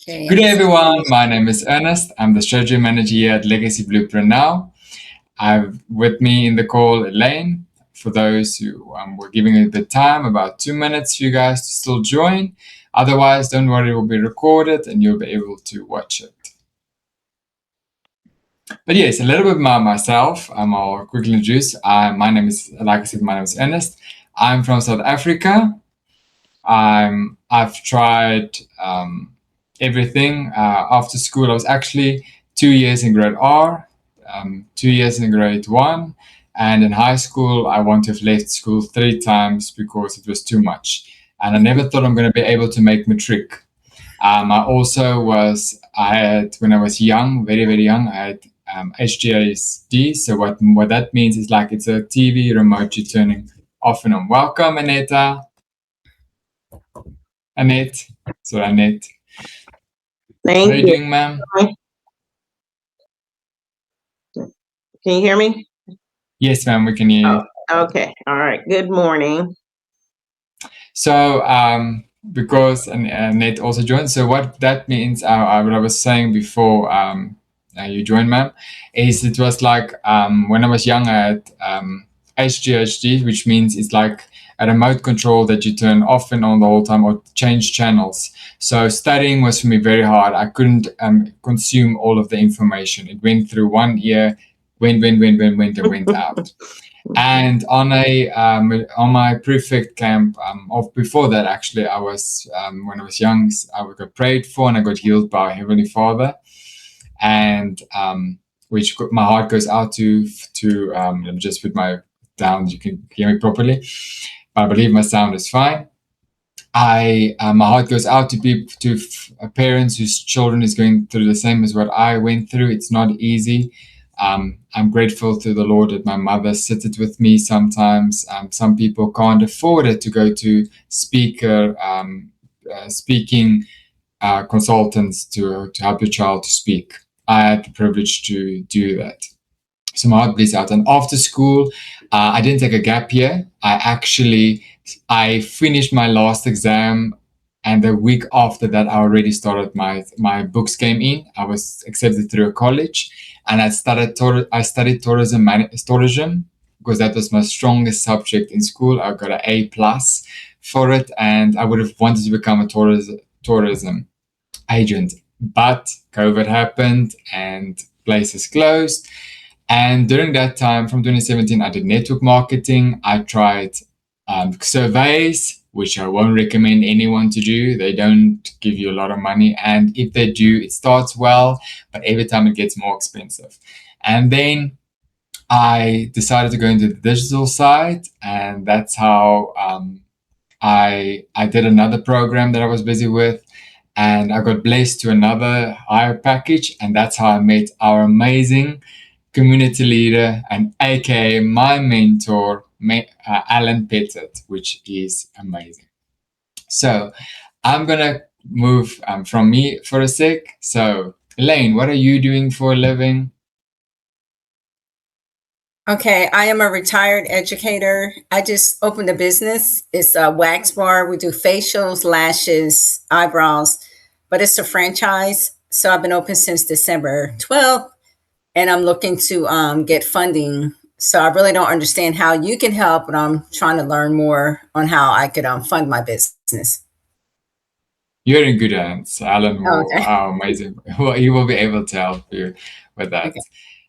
Okay, Good day, everyone. My name is Ernest. I'm the strategy manager here at Legacy Blueprint now. I've with me in the call Elaine. For those who we're giving it a bit time, about 2 minutes for you guys to still join. Otherwise, don't worry, it will be recorded and you'll be able to watch it. But yes, a little bit about myself. I'll quickly introduce. My name is, like I said, my name is Ernest. I'm from South Africa. I've tried everything. After school, I was actually 2 years in grade R, 2 years in grade one, and in high school, I want to have left school 3 times because it was too much, and I never thought I'm going to be able to make matric. I had, when I was young, very, very young, I had HGASD. So what that means is like it's a TV remote you're turning off and on. Welcome, Aneta. Annette. So Annette. Thank How are you doing, ma'am? Can you hear me? Yes, ma'am, we can hear you. Okay. All right. Good morning. So, because Annette also joined, so what that means, what I was saying before you joined, ma'am, is it was like when I was young, I had HGHD, which means it's like a remote control that you turn off and on the whole time or change channels. So studying was for me very hard. I couldn't consume all of the information. It went through one ear, went and went out. And on my prefect camp, of before that actually, I was when I was young, I got prayed for and I got healed by Heavenly Father, and which my heart goes out to. Let me just put my down. You can hear me properly. I believe my sound is fine. My heart goes out to people, to parents whose children is going through the same as what I went through. It's not easy. I'm grateful to the Lord that my mother sits it with me sometimes. Some people can't afford it to go to speaking consultants to help your child to speak. I had the privilege to do that. So my heart bleeds out. And after school, I didn't take a gap year. I finished my last exam, and the week after that, I already started my books came in. I was accepted through a college, and I studied tourism because that was my strongest subject in school. I got an A+ for it, and I would have wanted to become a tourism agent, but COVID happened and places closed. And during that time, from 2017, I did network marketing. I tried surveys, which I won't recommend anyone to do. They don't give you a lot of money. And if they do, it starts well, but every time it gets more expensive. And then I decided to go into the digital side. And that's how I did another program that I was busy with. And I got blessed to another higher package. And that's how I met our amazing community leader and aka my mentor, Alan Pettit, which is amazing. So I'm gonna move from me for a sec. So Elaine, what are you doing for a living? Okay, I am a retired educator. I just opened a business. It's a wax bar. We do facials, lashes, eyebrows, but it's a franchise. So I've been open since December 12th, and I'm looking to get funding. So I really don't understand how you can help, but I'm trying to learn more on how I could fund my business. You're in good hands. Alan will, Okay. amazing. He will be able to help you with that. Okay.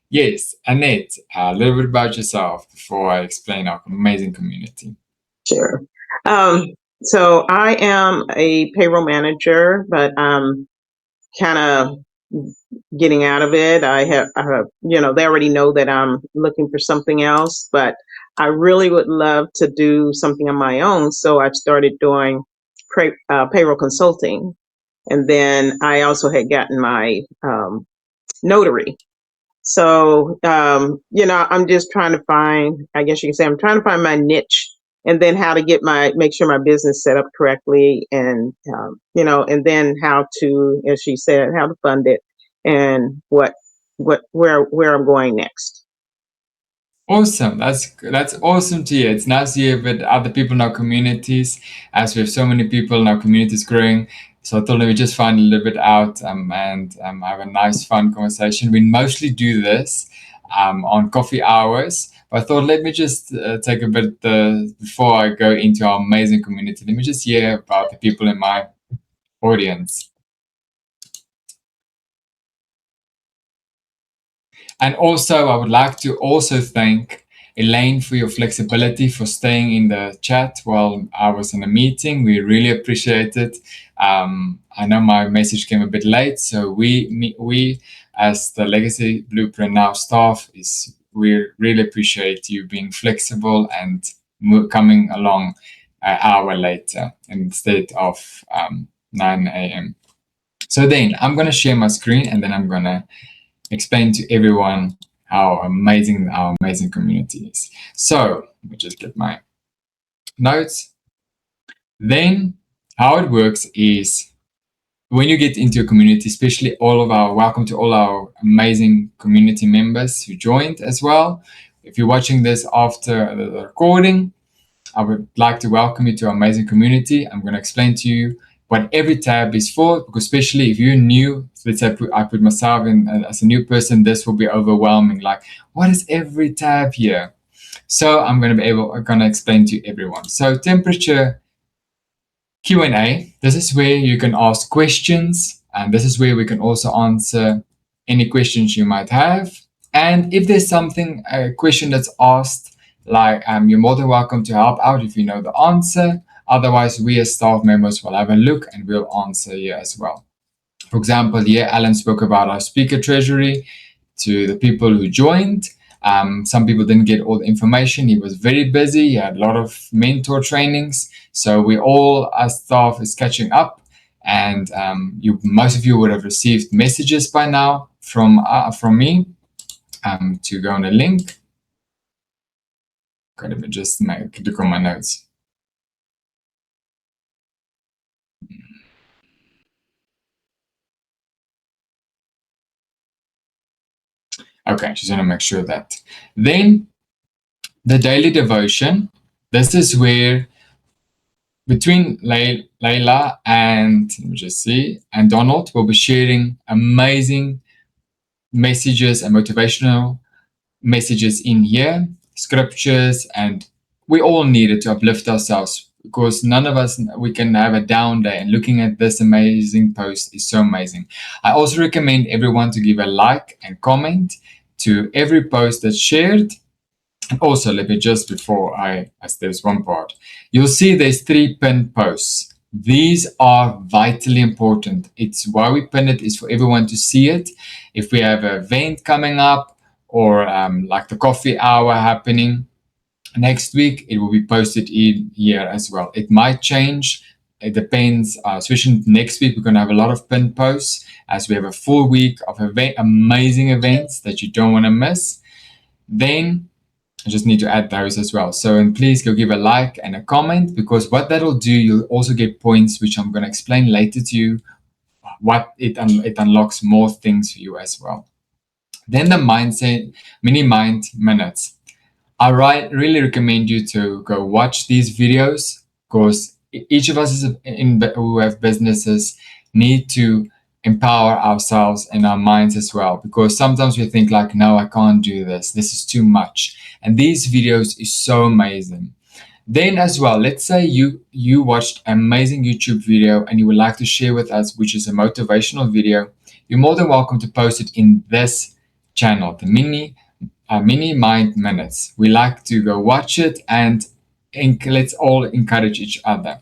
Yes, Annette, a little bit about yourself before I explain our amazing community. Sure. So I am a payroll manager, but I'm kind of getting out of it. I have, they already know that I'm looking for something else, but I really would love to do something on my own. So I've started doing payroll consulting. And then I also had gotten my notary. So, I'm just trying to find, I guess you can say, I'm trying to find my niche, and then how to make sure my business set up correctly, and, and then how to, as she said, how to fund it, and where I'm going next. Awesome. That's awesome to hear. It's nice to hear with other people in our communities, as we have so many people in our communities growing. So I thought let me just find a little bit out and have a nice, fun conversation. We mostly do this on coffee hours. But I thought let me just take a bit before I go into our amazing community. Let me just hear about the people in my audience. And also, I would like to also thank Elaine for your flexibility for staying in the chat while I was in a meeting. We really appreciate it. I know my message came a bit late, so we as the Legacy Blueprint Now staff we really appreciate you being flexible and coming along an hour later instead of 9 a.m. So then I'm going to share my screen and then I'm going to explain to everyone how amazing our amazing community is. So let me just get my notes. Then how it works is when you get into a community, especially welcome to all our amazing community members who joined as well. If you're watching this after the recording, I would like to welcome you to our amazing community. I'm going to explain to you what every tab is for, because especially if you're new, let's say I put myself in as a new person, this will be overwhelming. Like, what is every tab here? So I'm going to explain to everyone. So temperature Q&A, this is where you can ask questions, and this is where we can also answer any questions you might have. And if there's a question that's asked, like you're more than welcome to help out if you know the answer. Otherwise, we as staff members will have a look and we'll answer here as well. For example, here Alan spoke about our speaker treasury to the people who joined. Some people didn't get all the information. He was very busy. He had a lot of mentor trainings. So we all, as staff, is catching up. And most of you would have received messages by now from me to go on a link. Let me just look on my notes. Okay, just want to make sure that. Then the daily devotion. This is where between Layla and let me just see, and Donald will be sharing amazing messages and motivational messages in here, scriptures, and we all need it to uplift ourselves because none of us, we can have a down day, and looking at this amazing post is so amazing. I also recommend everyone to give a like and comment to every post that's shared. And also, let me just there's one part. You'll see there's 3 pinned posts. These are vitally important. It's why we pin it is for everyone to see it. If we have an event coming up or like the coffee hour happening next week, it will be posted in here as well. It might change. It depends, especially next week, we're going to have a lot of pinned posts as we have a full week of amazing events that you don't want to miss. Then I just need to add those as well. So, and please go give a like and a comment, because what that'll do, you'll also get points, which I'm going to explain later to you, what it unlocks more things for you as well. Then the mindset, mini mind minutes. I really recommend you to go watch these videos, because each of us who have businesses need to empower ourselves and our minds as well, because sometimes we think like, no, I can't do this. This is too much. And these videos is so amazing. Then as well, let's say you watched an amazing YouTube video and you would like to share with us, which is a motivational video. You're more than welcome to post it in this channel, the mini mind minutes. We like to go watch it and let's all encourage each other.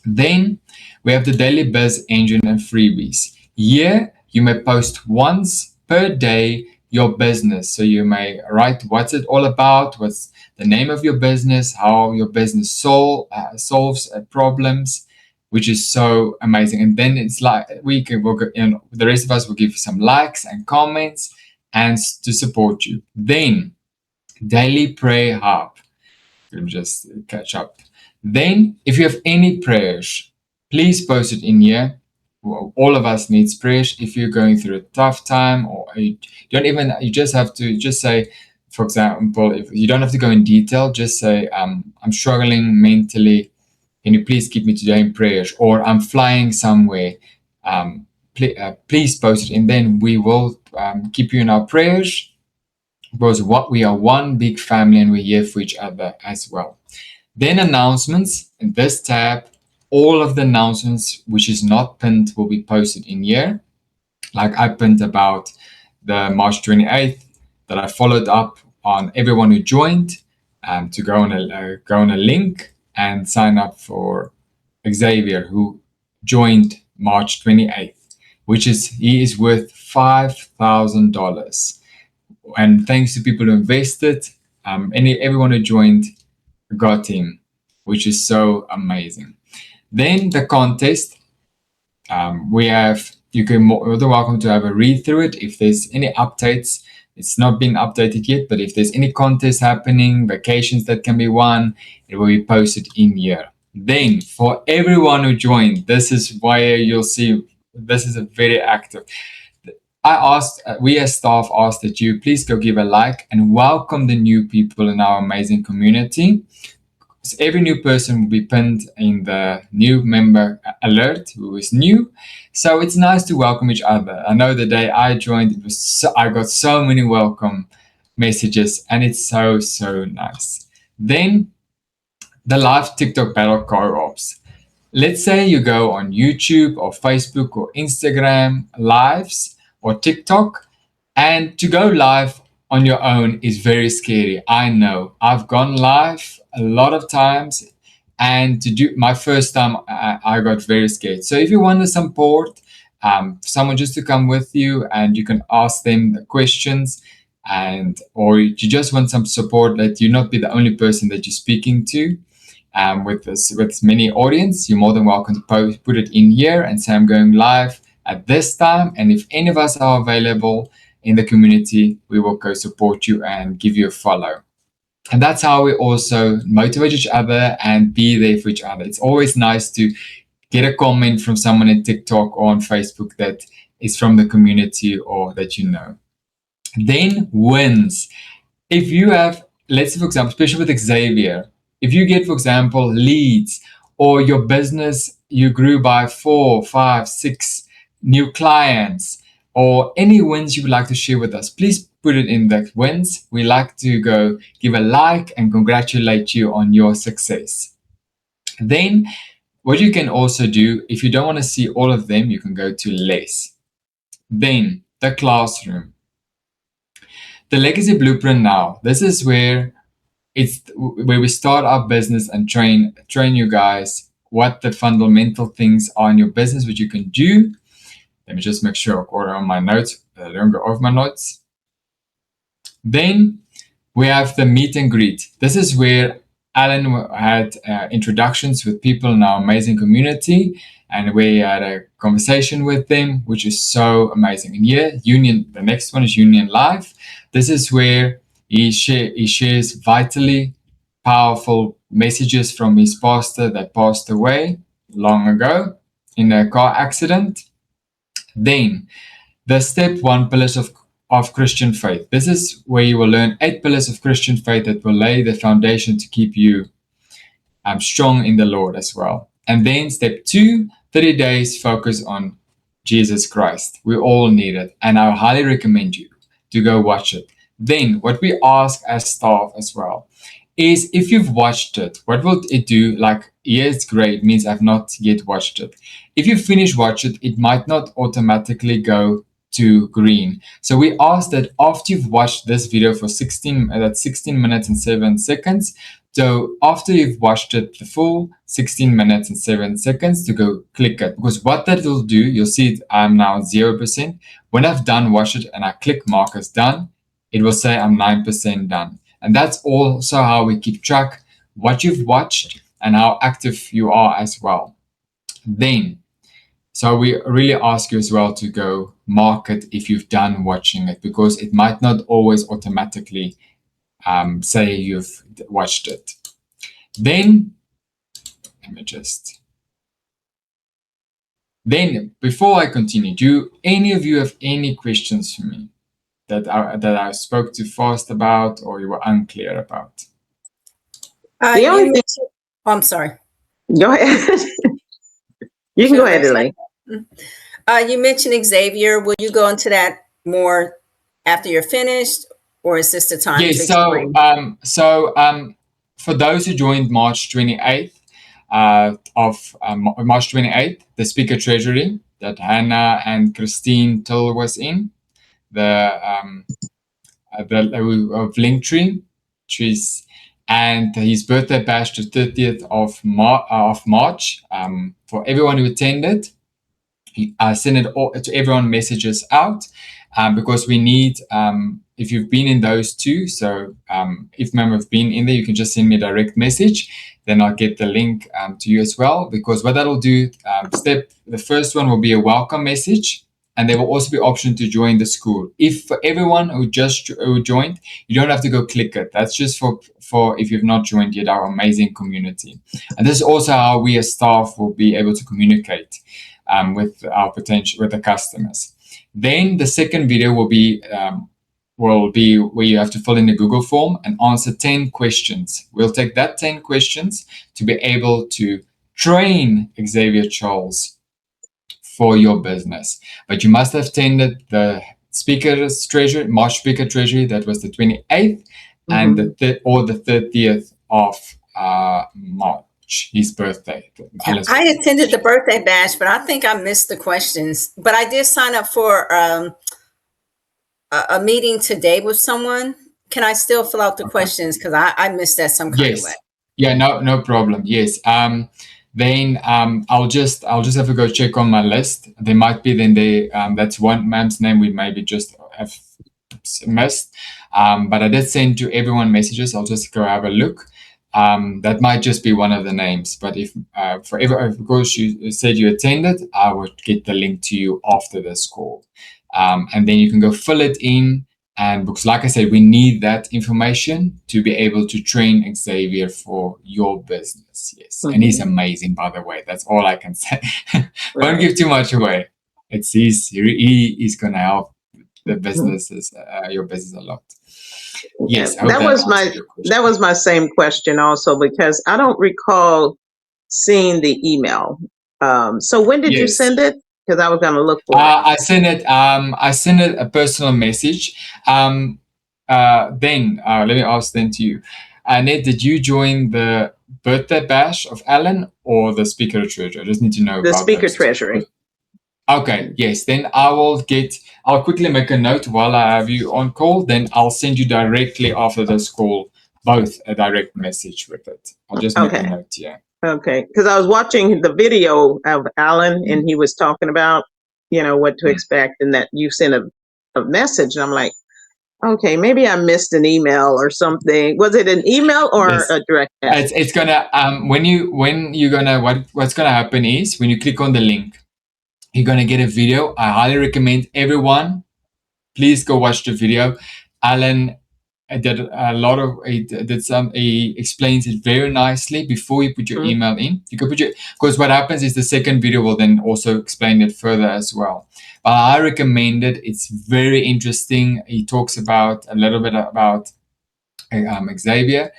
Then we have the daily biz engine and freebies. Here you may post once per day your business. So you may write what's it all about, what's the name of your business, how your business solves problems, which is so amazing. And then it's like the rest of us will give you some likes and comments and to support you. Then daily prayer hub. Let me just catch up. Then if you have any prayers, please post it in here. Well, all of us needs prayers. If you're going through a tough time, or you just have to just say, for example, if you don't have to go in detail, just say, I'm struggling mentally can you please keep me today in prayers? Or I'm flying somewhere. Please post it, and then we will keep you in our prayers, because we are one big family and we're here for each other as well. Then announcements. In this tab, all of the announcements which is not pinned will be posted in here. Like I pinned about the March 28th, that I followed up on everyone who joined to go on a link and sign up for Xavier, who joined March 28th, he is worth $5,000. And thanks to people who invested, everyone who joined got him, which is so amazing. Then the contest, you're more than welcome to have a read through it. If there's any updates, it's not been updated yet, but if there's any contests happening, vacations that can be won, it will be posted in here. Then for everyone who joined, this is where you'll see this is a very active. We as staff asked that you please go give a like and welcome the new people in our amazing community. So every new person will be pinned in the new member alert who is new. So it's nice to welcome each other. I know the day I joined, I got so many welcome messages, and it's so nice. Then the live TikTok battle co-ops. Let's say you go on YouTube or Facebook or Instagram lives or TikTok, and to go live on your own is very scary. I know. I've gone live a lot of times, and to do my first time, I got very scared. So if you want to support someone just to come with you, and you can ask them the questions, or you just want some support, that you not be the only person that you're speaking to. With many audience, you're more than welcome to put it in here and say I'm going live at this time, and if any of us are available in the community, we will go support you and give you a follow. And that's how we also motivate each other and be there for each other. It's always nice to get a comment from someone in TikTok or on Facebook that is from the community or that you know. Then wins. If you have, let's say for example, especially with Xavier, if you get, for example, leads, or your business, you grew by 4, 5, 6 new clients, or any wins you would like to share with us, please put it in the wins. We like to go give a like and congratulate you on your success. Then what you can also do, if you don't want to see all of them, you can go to less. Then the classroom. The legacy blueprint now. This is where we start our business and train you guys what the fundamental things are in your business, which you can do. Let me just make sure I order on my notes. I don't go off my notes. Then we have the meet and greet. This is where Alan had introductions with people in our amazing community, and we had a conversation with them, which is so amazing. And here, the next one is Union Live. This is where he shares vitally powerful messages from his pastor that passed away long ago in a car accident. Then the step 1 pillars of Christian faith. This is where you will learn 8 pillars of Christian faith that will lay the foundation to keep you strong in the Lord as well. And then step 2, 30 days focus on Jesus Christ. We all need it, and I highly recommend you to go watch it. Then what we ask as staff as well is, if you've watched it, what will it do? Like, yeah, it's great, means I've not yet watched it. If you finish watch it, it might not automatically go to green. So we ask that after you've watched this video for 16 minutes and 7 seconds, so after you've watched it the full 16 minutes and 7 seconds, to go click it. Because what that will do, you'll see I'm now 0%. When I've done watch it and I click mark as done, it will say I'm 9% done. And that's also how we keep track what you've watched and how active you are as well. Then, so we really ask you as well to go mark it if you've done watching it, because it might not always automatically say you've watched it. Then, before I continue, do any of you have any questions for me that I spoke too fast about or you were unclear about? The only thing, I'm sorry. Go ahead. You can go Sure, ahead, there's Elaine. you mentioned Xavier. Will you go into that more after you're finished, or is this the time to Yes. So, explain? for those who joined March 28th, March 28th, the Speaker Treasury that Hannah and Christine Till was in, the of Linktree, trees, and his birthday bash, the 30th of March. For everyone who attended, I send it all to everyone messages out, because we need, if you've been in those two, so if member have been in there, you can just send me a direct message, then I'll get the link to you as well, because what that'll do, the first one will be a welcome message, and there will also be option to join the school. If for everyone who joined, you don't have to go click it. That's just for if you've not joined yet, our amazing community. And this is also how we as staff will be able to communicate with the customers. Then the second video will be where you have to fill in a Google form and answer 10 questions. We'll take that 10 questions to be able to train Xavier Charles for your business. But you must have attended the March Speaker Treasury, that was the 28th, and the 30th of March, his birthday. I attended the birthday bash, but I think I missed the questions. But I did sign up for a meeting today with someone. Can I still fill out the questions? Because I missed that some kind of way. Yes. Yeah, no problem. Yes. Then I'll just have to go check on my list. There might be that's one man's name we maybe just have missed. But I did send to everyone messages. I'll just go have a look. That might just be one of the names. But if of course you said you attended, I would get the link to you after this call. And then you can go fill it in. And because, like I said, we need that information to be able to train Xavier for your business. Yes. And he's amazing, by the way. That's all I can say. Don't give too much away. He is going to help the businesses, your business a lot. Yes. That was my same question also, because I don't recall seeing the email. So when did you send it? Because I was going to look for it. I sent it a personal message. Then let me ask then to you, Ned, did you join the birthday bash of Alan or the Speaker Treasury? I just need to know the about Speaker Treasury. Okay, yes. Then I'll quickly make a note while I have you on call. Then I'll send you directly after this call both a direct message with it. I'll just make a note here. Okay, because I was watching the video of Alan and he was talking about, what to expect, and that you sent a message. And I'm like, okay, maybe I missed an email or something. Was it an email or a direct message? It's gonna what's gonna happen is when you click on the link, you're gonna get a video. I highly recommend everyone, please go watch the video. Alan did he explains it very nicely before you put your email in. You can because what happens is the second video will then also explain it further as well. But I recommend it. It's very interesting. He talks about a little bit about Xavier.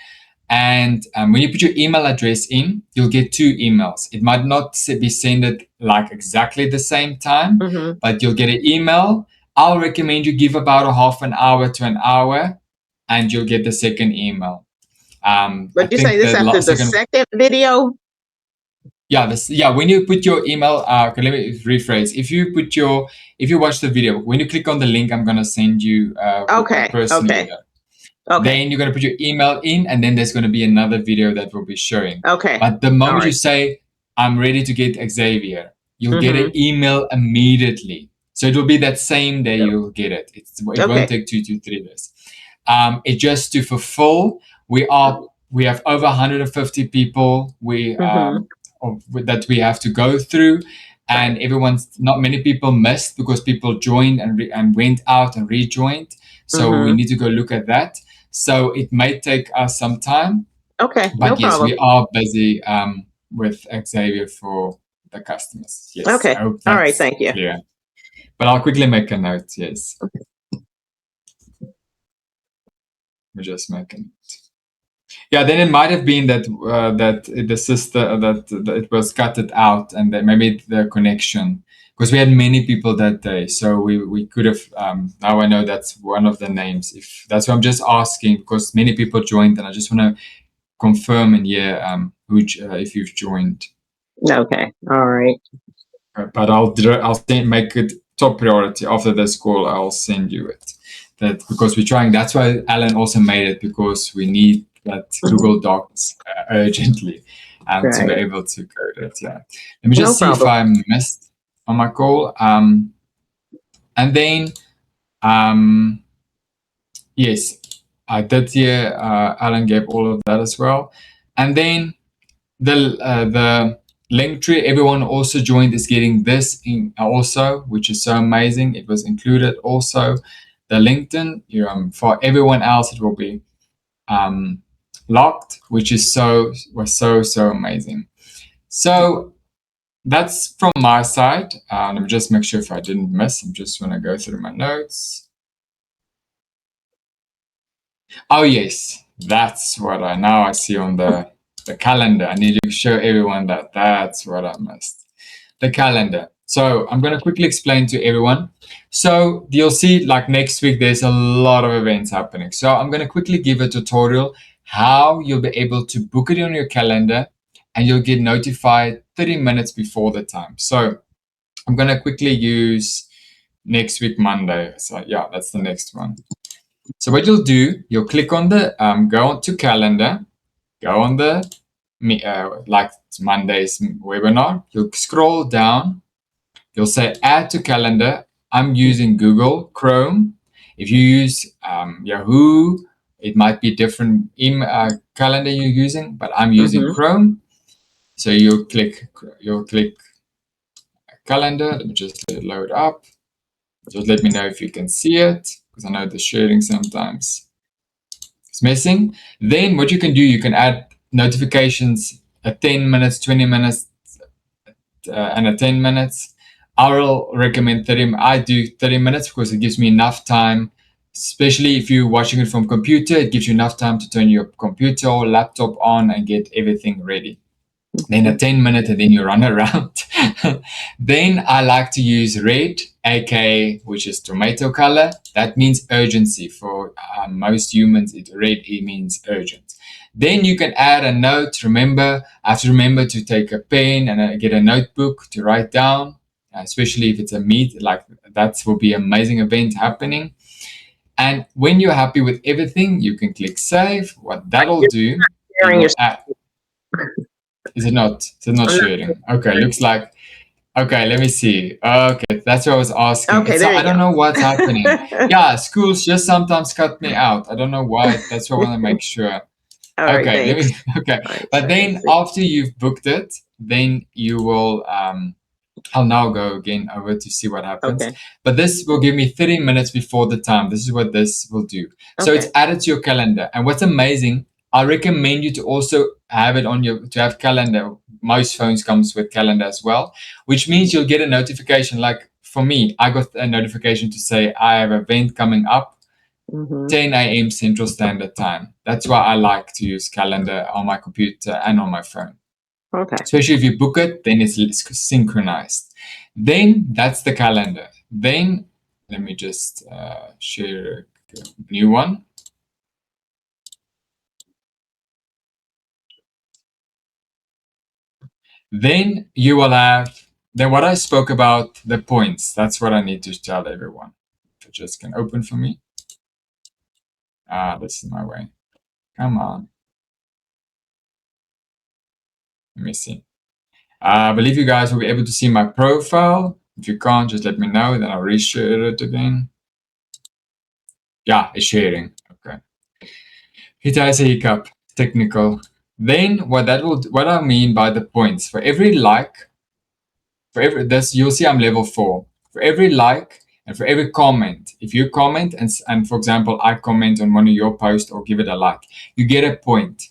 And when you put your email address in, you'll get 2 emails. It might not be sent like exactly the same time, but you'll get an email. I'll recommend you give about a half an hour to an hour, and you'll get the second email. But you say this after the second video? Yeah, when you put your email, let me rephrase. If you watch the video, when you click on the link, I'm gonna send you personally. Then you're gonna put your email in, and then there's gonna be another video that will be showing. But the moment you say, I'm ready to get Xavier, you'll get an email immediately. So it will be that same day you'll get it. It won't take 2 to 3 days. It's just to fulfill. We have over 150 people that we have to go through, and not many people missed because people joined and went out and rejoined. So we need to go look at that. So it may take us some time. Okay, but yes, we are busy with Xavier for the customers. Yes. Okay. All right. Thank you. Clear. But I'll quickly make a note. Yes. We're just making it. Yeah, then it might have been that the sister that it was cutted out, and then maybe the connection, because we had many people that day, so we could have. Now I know that's one of the names. If that's what I'm just asking, because many people joined, and I just want to confirm and hear if you've joined. Okay. All right. But make it top priority after this call. I'll send you it. That because we're trying. That's why Alan also made it, because we need that Google Docs urgently to be Right. able to code it. Yeah. Let me No just see if problem. I missed on my call. And then yes, I did hear Alan gave all of that as well. And then the link tree everyone also joined is getting this in also, which is so amazing. It was included also. The LinkedIn, for everyone else it will be locked, which is so amazing. So that's from my side. Let me just make sure if I didn't miss. I'm just want to go through my notes. Oh yes, that's what I see on the calendar. I need to show everyone that's what I missed. The calendar. So I'm going to quickly explain to everyone. So you'll see like next week, there's a lot of events happening. So I'm going to quickly give a tutorial how you'll be able to book it on your calendar and you'll get notified 30 minutes before the time. So I'm going to quickly use next week, Monday. So yeah, that's the next one. So what you'll do, you'll click on the, go on to calendar, go on the, like Monday's webinar, you'll scroll down, you'll say add to calendar. I'm using Google Chrome. If you use Yahoo, it might be different calendar you're using, but I'm using Chrome. So you'll click calendar. Let me just let it load up. Just let me know if you can see it, because I know the sharing sometimes it's missing. Then what you can do, you can add notifications at 10 minutes, 20 minutes, and at 10 minutes. I'll recommend 30. I do 30 minutes because it gives me enough time, especially if you're watching it from computer, it gives you enough time to turn your computer or laptop on and get everything ready. Then a 10 minute and then you run around. Then I like to use red, aka which is tomato color. That means urgency. For most humans, red it means urgent. Then you can add a note. I have to remember to take a pen and get a notebook to write down, especially if it's a meet, like that will be an amazing event happening. And when you're happy with everything, you can click save. What that'll do, it will add. Is it not? Is it not sharing? Okay, looks like. Okay, let me see. Okay, that's what I was asking. Okay, there you I don't go. know what's happening. Yeah, schools just sometimes cut me out. I don't know why. That's what I want to make sure. All right, Okay, let thanks. me. Okay, All right, but so then let's see. after you've booked it, then you will. I'll now go again over to see what happens. Okay. But this will give me 30 minutes before the time. This is what this will do. So it's Okay. added to your calendar. And what's amazing, I recommend you to also have it on to have calendar. Most phones comes with calendar as well, which means you'll get a notification. Like for me, I got a notification to say I have an event coming up, 10 a.m. Central Standard Time. That's why I like to use calendar on my computer and on my phone. Okay. Especially if you book it, then it's synchronized. Then that's the calendar. Then let me just share a new one. Then you will have, then what I spoke about, the points. That's what I need to tell everyone. If it just can open for me. This is my way. Come on. Let me see. I believe you guys will be able to see my profile. If you can't, just let me know, then I'll reshare it again. Yeah, it's sharing. Okay. It has a hiccup. Technical. Then what I mean by the points, for every like, for every this you'll see I'm level 4. For every like and for every comment, if you comment and for example I comment on one of your posts or give it a like, you get a point.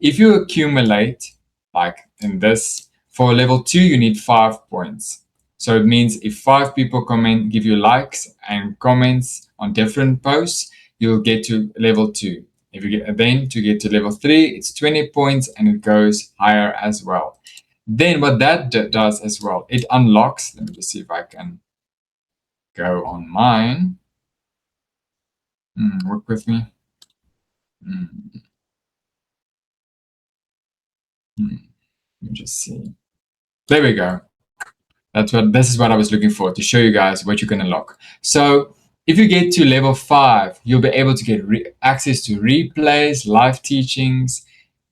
If you accumulate, like in this, for level 2 you need 5 points. So it means if 5 people give you likes and comments on different posts, you'll get to level 2. If you get then to get to level 3, it's 20 points, and it goes higher as well. Then what that does as well, it unlocks. Let me just see if I can go on mine. Work with me. Let me just see. There we go. This is what I was looking for, to show you guys what you can unlock. So if you get to level 5, you'll be able to get access to replays, live teachings,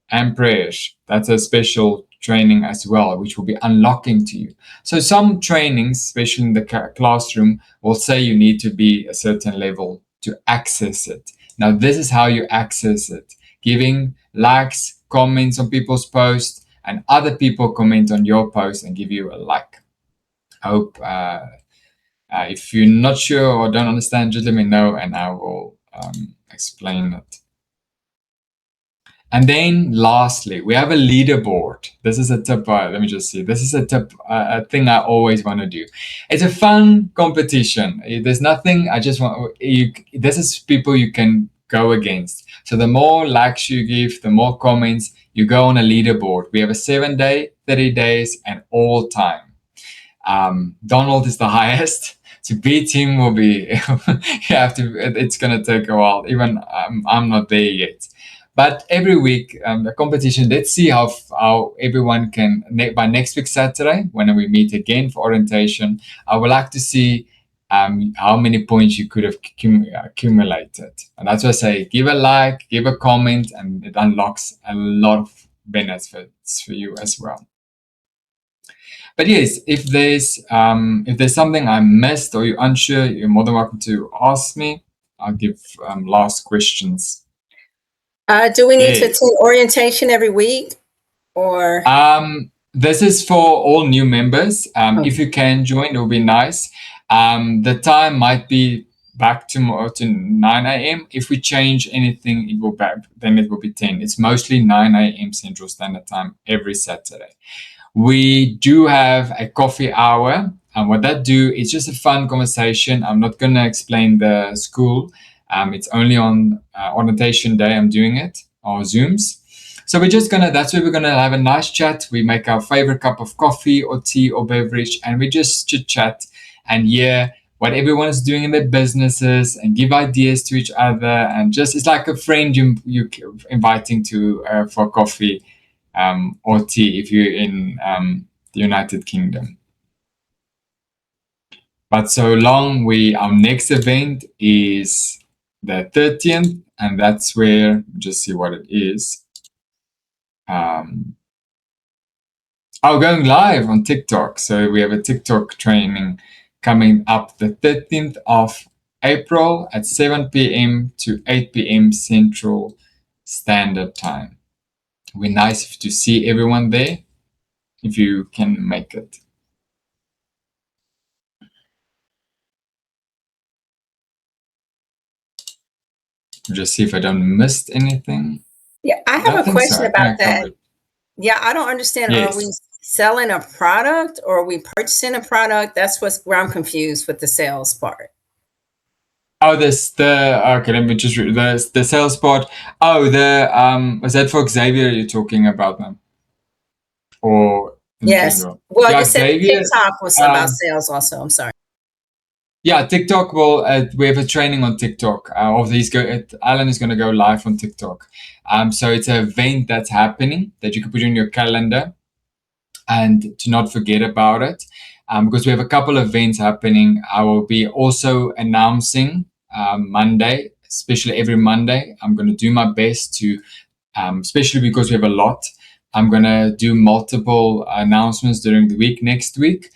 and prayers. That's a special training as well, which will be unlocking to you. So some trainings, especially in the classroom, will say you need to be a certain level to access it. Now, this is how you access it: giving likes, comments on people's posts, and other people comment on your post and give you a like. I hope if you're not sure or don't understand, just let me know and I will explain it. And then lastly, we have a leaderboard. This is a tip. Let me just see. This is a tip, a thing I always want to do. It's a fun competition. There's nothing, I just want, this is people you can go against. So the more likes you give, the more comments, you go on a leaderboard. We have a 7-day, 30 days, and all time. Donald is the highest. To beat him will be, you have to, it's going to take a while. Even I'm not there yet. But every week, the competition, let's see how everyone can, by next week, Saturday, when we meet again for orientation, I would like to see how many points you could have accumulated. And that's why I say, give a like, give a comment, and it unlocks a lot of benefits for you as well. But yes, if there's something I missed or you're unsure, you're more than welcome to ask me. I'll give last questions. Do we need to attend orientation every week, or? This is for all new members. If you can join, it will be nice. The time might be back tomorrow to 9 a.m. If we change anything, then it will be 10. It's mostly 9 a.m. Central Standard Time every Saturday. We do have a coffee hour, and what that do is just a fun conversation. I'm not going to explain the school. It's only on orientation day I'm doing it, or Zooms. So that's where we're gonna have a nice chat. We make our favorite cup of coffee or tea or beverage, and we just chit chat and hear what everyone is doing in their businesses and give ideas to each other. And just, it's like a friend you inviting to for coffee or tea if you're in the United Kingdom. But so long, our next event is the 30th, and that's where, just see what it is. Going live on TikTok. So we have a TikTok training coming up the 13th of April at 7 p.m. to 8 p.m. Central Standard Time. It'll be nice to see everyone there if you can make it. Just see if I don't miss anything. Yeah, I have a question about that. Yeah, I don't understand. Yes. Are we selling a product or are we purchasing a product? That's where I'm confused with the sales part. Oh, okay, let me just read the sales part. Oh, was that for Xavier you're talking about them? Or yes. general? Well, you said Xavier, TikTok was about sales also. I'm sorry. Yeah, TikTok we have a training on TikTok. Alan is going to go live on TikTok. So it's an event that's happening that you can put in your calendar and to not forget about it. Because we have a couple of events happening. I will be also announcing Monday, especially every Monday. I'm going to do my best to, especially because we have a lot, I'm going to do multiple announcements during the week next week.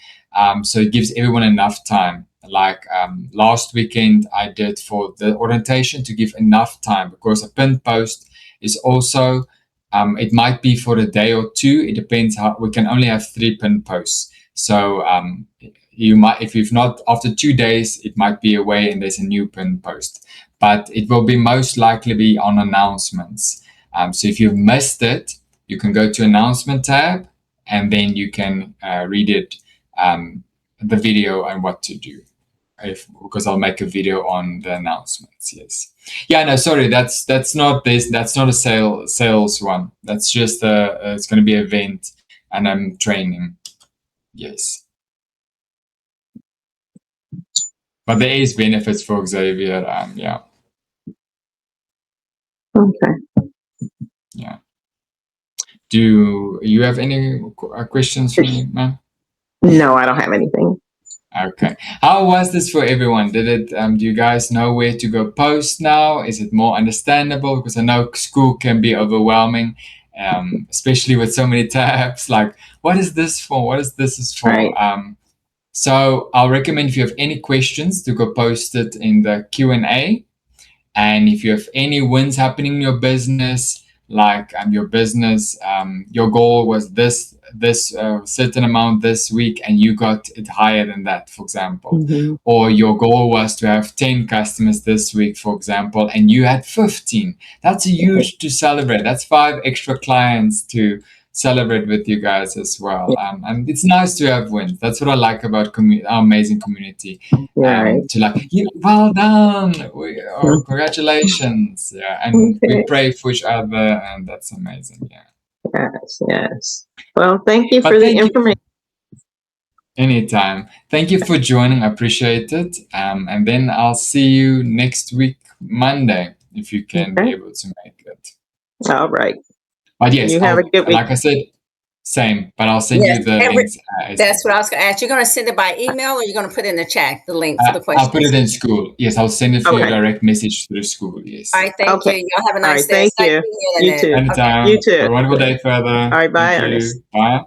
So it gives everyone enough time. Like last weekend, I did for the orientation to give enough time, because a pinned post is also, it might be for a day or two. It depends how, we can only have 3 pinned posts. So you might, if you've not, after 2 days, it might be away and there's a new pinned post. But it will be most likely be on announcements. So if you've missed it, you can go to announcement tab and then you can read it, the video and what to do. if because I'll make a video on the announcements. Yes. Yeah. No. Sorry. That's not this. That's not a sales one. That's just it's going to be an event, and I'm training. Yes. But there is benefits for Xavier. Yeah. Okay. Yeah. Do you have any questions for me, ma'am? No, I don't have anything. Okay. How was this for everyone? Did it? Do you guys know where to go post now? Is it more understandable? Because I know school can be overwhelming, especially with so many tabs. Like, what is this for? What is this is for? Right. So I'll recommend if you have any questions to go post it in the Q&A. And if you have any wins happening in your business, like your business, your goal was this certain amount this week, and you got it higher than that, for example, Mm-hmm. or your goal was to have 10 customers this week, for example, and you had 15. That's huge to celebrate. That's 5 extra clients to celebrate with you guys as well. And it's nice to have wins. That's what I like about our amazing community. Right. To like, well done, congratulations, yeah, and we Okay. pray for each other, and that's amazing, yeah. Yes, yes. Well, thank you But for the thank you. information. Anytime. Thank you for joining. I appreciate it. And then I'll see you next week, Monday, if you can be able to make it. All right. But yes, You have a good week. like I said, same, but I'll send Yes, you the links. That's what I was going to ask. You're going to send it by email, or you're going to put it in the chat, the link for the questions? I'll put it in school. Yes, I'll send it via Okay. direct message through school. Yes. All right, thank Okay. you. Y'all have a All nice right, day. thank you. You too. Anytime. You too. Have a wonderful day further. All right, bye, Thank you. Ernest. Bye.